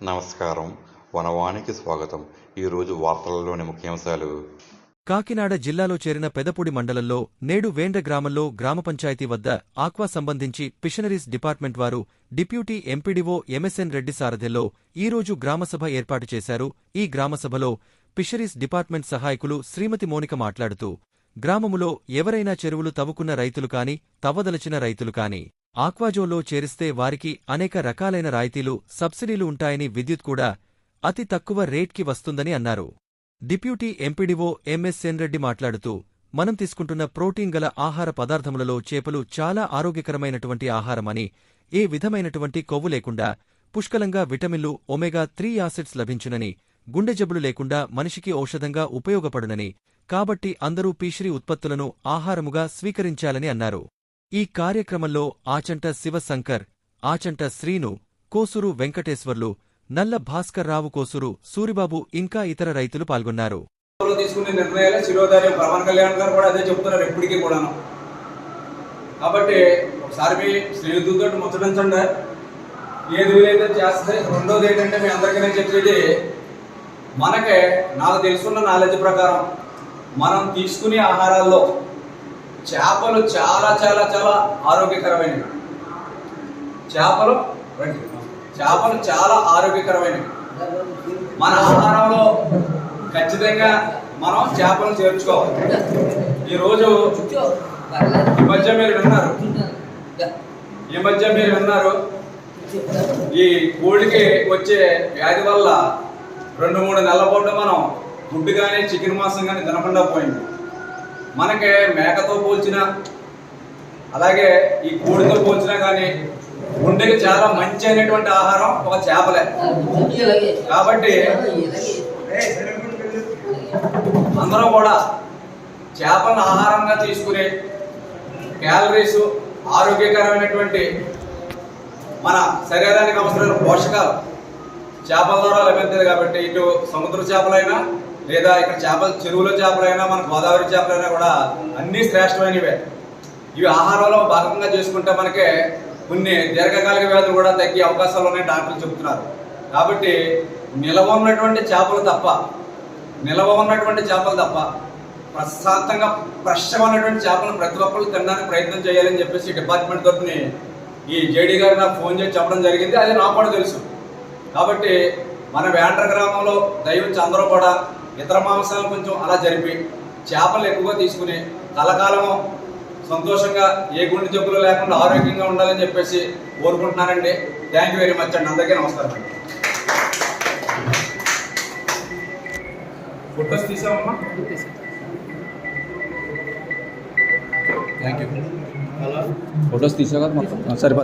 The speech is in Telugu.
నమస్కారం. వనవానికి స్వాగతం. ఈరోజు వార్తలలోని ముఖ్యాంశాలు. కాకినాడ జిల్లాలో చేరిన పెదపూడి మండలంలో నేడు వేండ్ర గ్రామంలో గ్రామ పంచాయతీ వద్ద ఆక్వా సంబంధించి ఫిషనరీస్ డిపార్ట్మెంట్ వారు డిప్యూటీ ఎంపీడీఓ ఎంఎస్ఎన్ రెడ్డి సారథ్యంలో ఈరోజు గ్రామసభ ఏర్పాటు చేశారు. ఈ గ్రామసభలో ఫిషరీస్ డిపార్ట్మెంట్ సహాయకులు శ్రీమతి మోనిక మాట్లాడుతూ, గ్రామములో ఎవరైనా చెరువులు తవ్వుకున్న రైతులు కాని, తవ్వదలచిన రైతులు కాని ఆక్వాజోలో చేరిస్తే వారికి అనేక రకాలైన రాయితీలు, సబ్సిడీలు ఉంటాయని, విద్యుత్ కూడా అతి తక్కువ రేట్కి వస్తుందని అన్నారు. డిప్యూటీ ఎంపీడీఓ ఎంఎస్ఎన్ రెడ్డి మాట్లాడుతూ, మనం తీసుకుంటున్న ప్రోటీన్ గల ఆహార పదార్థములలో చేపలు చాలా ఆరోగ్యకరమైనటువంటి ఆహారమని, ఏ విధమైనటువంటి కొవ్వు లేకుండా పుష్కలంగా విటమిన్లు, ఒమేగా-3 యాసిడ్స్ లభించునని, గుండె జబ్బులు లేకుండా మనిషికి ఔషధంగా ఉపయోగపడునని, కాబట్టి అందరూ ఫిషరీ ఉత్పత్తులను ఆహారముగా స్వీకరించాలని అన్నారు. ఈ కార్యక్రమంలో ఆచంట శివశంకర్, ఆచంట శ్రీను, కోసూరు వెంకటేశ్వర్లు, నల్ల భాస్కర్రావు, కోసూరు సూరిబాబు ఇంకా ఇతర రైతులు పాల్గొన్నారు. తీసుకునే నిర్ణయాలే శిరోధార్యం. పవన్ కళ్యాణ్ గారు కూడా అదే చెప్తున్నారు ఎప్పటికీ కూడాను. కాబట్టి ఒకసారి మీ స్నేహితులతో ముచ్చటించండి, ఏది వీలైతే చేస్తే. రెండోది ఏంటంటే మీ అందరికీ నేను చెప్పేది, మనకే నాకు తెలుసుకున్న నాలెడ్జ్ ప్రకారం మనం తీసుకునే ఆహారాల్లో చేపలు చాలా చాలా చాలా ఆరోగ్యకరమైనవి. చేపలు చాలా ఆరోగ్యకరమైనవి. మన ఆహారంలో ఖచ్చితంగా మనం చేపలు చేర్చుకోవాలి. ఈరోజు ఈ మధ్య మీరు విన్నారు ఈ కోడికి వచ్చే వ్యాధి వల్ల 2-3 నెలల పాటు మనం గుడ్డు కానీ చికెన్ మాంసం కానీ తినకుండా పోయింది. మనకి మేకతో పోల్చినా, అలాగే ఈ కోడితో పోల్చినా కానీ గుండెకి చాలా మంచి అయినటువంటి ఆహారం ఒక చేపలే. కాబట్టి అందరూ కూడా చేపలను ఆహారంగా తీసుకుని క్యాలరీస్, ఆరోగ్యకరమైనటువంటి మన శరీరానికి అవసరమైన పోషకాలు చేపల ద్వారా లభిస్తుంది. కాబట్టి ఇటు సముద్ర చేపలైనా, లేదా ఇక్కడ చెరువుల చేపలైనా, మన గోదావరి చేపలైనా కూడా అన్నీ శ్రేష్టమైనవే. ఇవి ఆహారంలో భాగంగా చేసుకుంటే మనకి కొన్ని దీర్ఘకాలిక వ్యాధులు కూడా తగ్గే అవకాశాలు ఉన్నాయి డాక్టర్లు చెబుతున్నారు. కాబట్టి నిల్వ ఉన్నటువంటి చేపలు తప్ప ప్రశాంతంగా ఫ్రెష్గా ఉన్నటువంటి చేపలను ప్రతి ఒక్కరు తినడానికి ప్రయత్నం చేయాలని చెప్పేసి డిపార్ట్మెంట్ తరఫున ఈ జేడీ గారు నాకు ఫోన్ చేసి చెప్పడం జరిగింది. అది నాకు కూడా తెలుసు. కాబట్టి మన వేండ్ర గ్రామంలో దయవుంచి అందరూ కూడా ఇతర మాంసాలను కొంచెం అలా జరిపి చేపలు ఎక్కువగా తీసుకుని కలకాలము సంతోషంగా, ఏ గుండె జబ్బులు లేకుండా ఆరోగ్యంగా ఉండాలని చెప్పేసి కోరుకుంటున్నానండి. థ్యాంక్ యూ వెరీ మచ్ అండి. అందరికీ నమస్కారం అండి. ఫొటోస్ తీసామమ్మా. Thank you. ఫొటోస్ తీసా కదా మొత్తం సరిపో.